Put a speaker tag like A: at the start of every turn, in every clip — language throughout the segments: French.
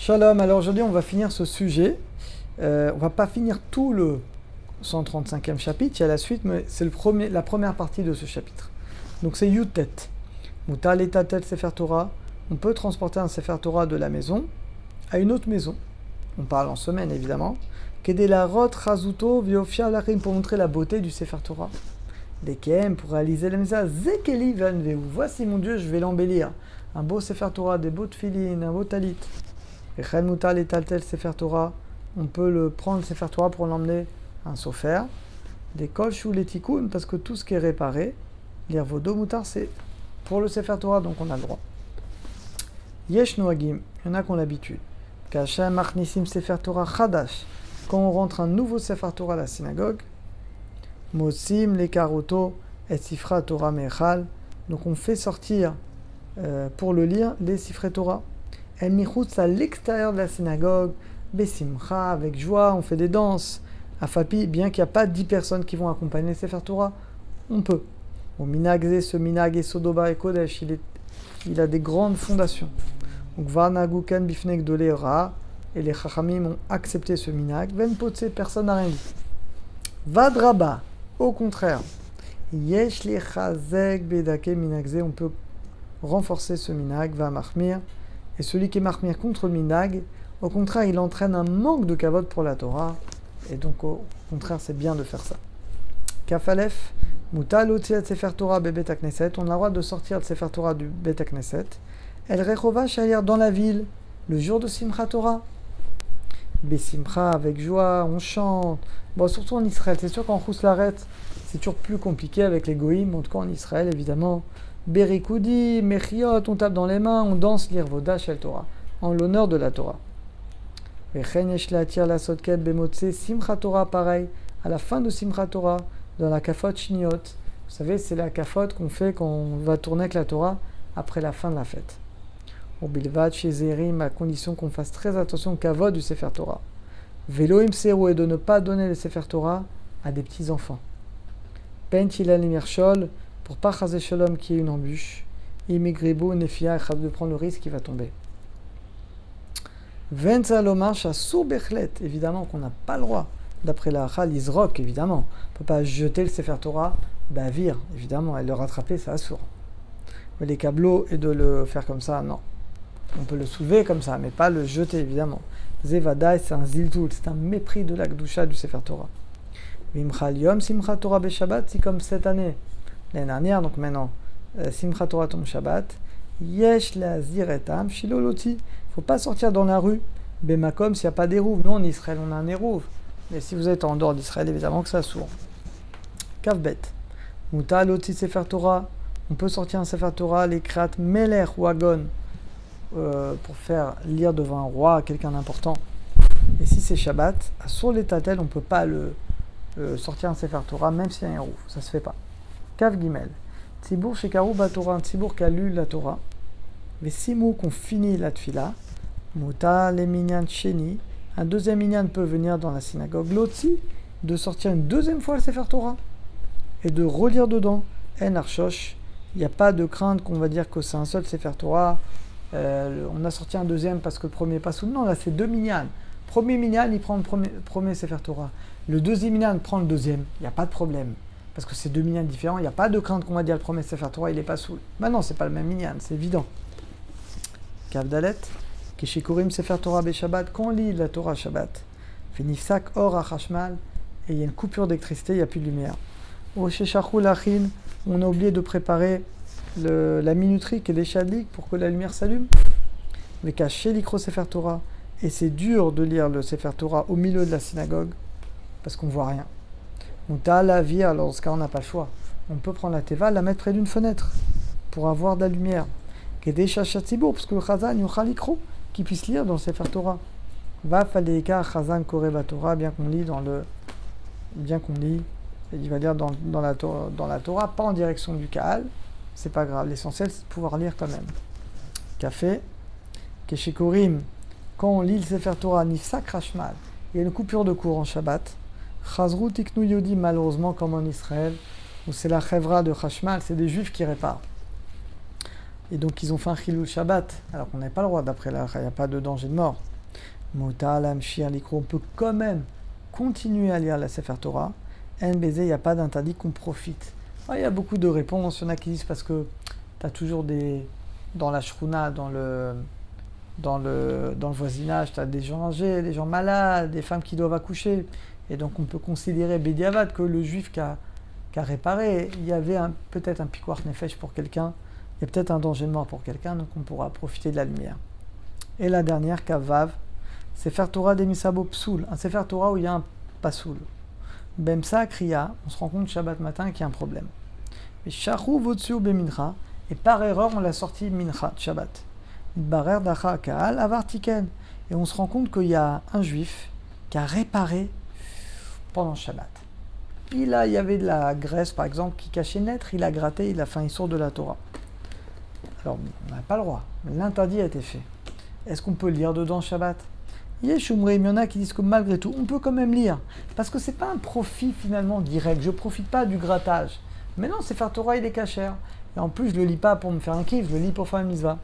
A: Shalom, alors aujourd'hui on va finir ce sujet. On va pas finir tout le 135e chapitre, il y a la suite, mais c'est la première partie de ce chapitre. Donc c'est Yutet. Mutal et Tatel Sefer Torah. On peut transporter un Sefer Torah de la maison à une autre maison. On parle en semaine évidemment. Kedelarot Chazuto Viofia Lachim, pour montrer la beauté du Sefer Torah. Dekem, pour réaliser le message. Zekeli Vanveu. Voici mon Dieu, je vais l'embellir. Un beau Sefer Torah, des beaux tefilin, un beau talit. Echel Mutal et Tatel Sefer Torah. On peut prendre le Sefer Torah pour l'emmener à un sofer. Des kol shou les tikkun, parce que tout ce qui est réparé, lire vos deux moutards, c'est pour le Sefer Torah, donc on a le droit. Yesh noagim, il y en a qui ont l'habitude. Kashem machnisim Sefer Torah chadash, quand on rentre un nouveau Sefer Torah à la synagogue. Mosim le karoto et sifra Torah mechal, donc on fait sortir pour le lire les sifrei Torah. El michutz à l'extérieur de la synagogue, besimcha, avec joie, on fait des danses. Afapi, bien qu'il n'y a pas 10 personnes qui vont accompagner le Sefer Torah, on peut. Au minagze, ce minag et sodoba et kodesh, il a des grandes fondations. Donc varnagukan bifnek dole ra, et les chachamim ont accepté ce minag. Venpotse, personne n'a rien dit. Vadraba, au contraire, yesh le chazek bedake minagze, on peut renforcer ce minag, va marmir. Et celui qui est marmir contre le minag, au contraire, il entraîne un manque de kavod pour la Torah. Et donc, au contraire, c'est bien de faire ça. Kafalef, mutal otiat sefer Torah bebet knesset. On a le droit de sortir le sefer Torah du bet knesset. El rechova shalir dans la ville, le jour de Simchat Torah. Besimcha, avec joie, on chante. Bon, surtout en Israël. C'est sûr qu'en Chouslaret, c'est toujours plus compliqué avec les goïms. En tout cas, en Israël, évidemment. Berikoudi, Mechiot, on tape dans les mains, on danse l'Irvoda Shel Torah, en l'honneur de la Torah. La Sotket Bemotse, Simchat Torah, pareil, à la fin de Simchat Torah, dans la Kafot Shniot. Vous savez, c'est la Kafot qu'on fait quand on va tourner avec la Torah après la fin de la fête. Au Bilvat, chez Zerim, à condition qu'on fasse très attention au Kavod du Sefer Torah. Veloim Seru, et de ne pas donner le Sefer Torah à des petits-enfants. Pentila Limirchol, pour pas chaser shalom qui est une embûche, immigrebo nefia, de prendre le risque qu'il va tomber. Ventzalomarch à Sourbechlet, évidemment qu'on n'a pas le droit, d'après la Chal Izrok, évidemment. On ne peut pas jeter le Sefer Torah, bavir, évidemment, et le rattraper, c'est assourd. Mais les câbleaux, et de le faire comme ça, non. On peut le soulever comme ça, mais pas le jeter, évidemment. Zevadai, c'est un ziltoul, c'est un mépris de la Gdusha du Sefer Torah. Vimchal Yom Simchat Torah Beshabbat, si comme cette année, l'année dernière, donc maintenant, Simchat Torah tombe Shabbat, Yesh la ziretam, shiloloti. Il ne faut pas sortir dans la rue, Bemakom, s'il n'y a pas d'érouv. Nous, en Israël, on a un érouv. Mais si vous êtes en dehors d'Israël, évidemment que ça sourd. Kavbet. Muta loti Sefer Torah. On peut sortir un Sefer Torah, les krat meler ou agon, pour faire lire devant un roi, quelqu'un d'important. Et si c'est Shabbat, sur les tatel, on ne peut pas sortir un Sefer Torah, même s'il y a un érouv. Ça ne se fait pas. Kav Gimel. Tzibour Shekaru Batorah, un Tzibour qui a lu la Torah. Les 6 mots qu'on finit la Tfila. Muta le minyan sheni. Un deuxième minyan peut venir dans la synagogue. L'otzi, de sortir une deuxième fois le Sefer Torah. Et de relire dedans. En Archosh. Il n'y a pas de crainte qu'on va dire que c'est un seul Sefer Torah. On a sorti un deuxième parce que le premier est pas sous. Non, là c'est 2 minyan. Premier minyan, il prend le premier Sefer Torah. Le deuxième minyan prend le deuxième. Il n'y a pas de problème. Parce que c'est 2 minyans différents, il n'y a pas de crainte qu'on va dire le premier Sefer Torah, il n'est pas sous. Maintenant, c'est pas le même minyan, c'est évident. Kavdalet, Keshikurim Sefer Torah Beshabbat, quand on lit la Torah Shabbat, Finifsak Or Achashmal, et il y a une coupure d'électricité, il n'y a plus de lumière. Osheshachu Lachin, on a oublié de préparer la minuterie qui est des chadlik pour que la lumière s'allume. Mais caché l'ikro Sefer Torah, et c'est dur de lire le Sefer Torah au milieu de la synagogue, parce qu'on ne voit rien. Muta la vie, alors dans ce cas on n'a pas le choix. On peut prendre la teva, la mettre près d'une fenêtre pour avoir de la lumière. Kedesha Shatzibour, parce que le Chazan Yochalikro, qui puisse lire dans le Sefer Torah. Va Faleika Chazan Koreba Torah, bien qu'on lit, il va lire dans la Torah, pas en direction du Kaal, c'est pas grave. L'essentiel c'est de pouvoir lire quand même. Café, Keshikorim, quand on lit le Sefer Torah, Nifsak Rashmal, il y a une coupure de courant Shabbat. Chazrou Tiknu Yodi, malheureusement, comme en Israël, où c'est la chevra de Chashmal, c'est des juifs qui réparent. Et donc ils ont fait un chilul Shabbat, alors qu'on n'avait pas le droit, d'après la il n'y a pas de danger de mort. Mota lamshir likro, on peut quand même continuer à lire la Sefer Torah. NBZ, il n'y a pas d'interdit qu'on profite. Il y a beaucoup de réponses. Il y en a qui disent parce que tu as toujours dans la shruna, dans le voisinage, tu as des gens âgés, des gens malades, des femmes qui doivent accoucher. Et donc on peut considérer Bediavad que le juif qui a réparé, il y avait peut-être un pikuach nefesh pour quelqu'un, il y a peut-être un danger de mort pour quelqu'un, donc on pourra profiter de la lumière. Et la dernière, Kavav, Sefer Torah demisabo psoul, un Sefer Torah où il y a un pasoul. Bemsa kriya, on se rend compte Shabbat matin qu'il y a un problème. Et Shachou votsu bemincha, et par erreur on l'a sorti mincha, Shabbat. Barer dacha kaal avar tiken. Et on se rend compte qu'il y a un juif qui a réparé pendant Shabbat. Il y avait de la graisse par exemple qui cachait naître, il a gratté, il a fait un sort de la Torah. Alors on n'a pas le droit, l'interdit a été fait. Est-ce qu'on peut lire dedans Shabbat? Il y en a qui disent que malgré tout, on peut quand même lire. Parce que c'est pas un profit finalement direct. Je profite pas du grattage. Mais non, Sefer Torah, il est cachère. Et en plus, je le lis pas pour me faire un kiff, je le lis pour faire une mitzvah.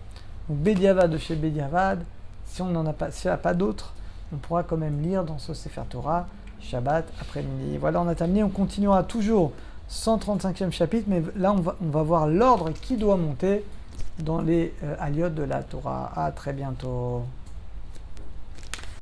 A: Donc Bediavad de chez Bediavad, si on n'en a pas, s'il n'y a pas d'autres, on pourra quand même lire dans ce Sefer Torah, Shabbat, après-midi. Voilà, on a terminé. On continuera toujours 135e chapitre, mais là, on va voir l'ordre qui doit monter dans les aliotes de la Torah. À très bientôt.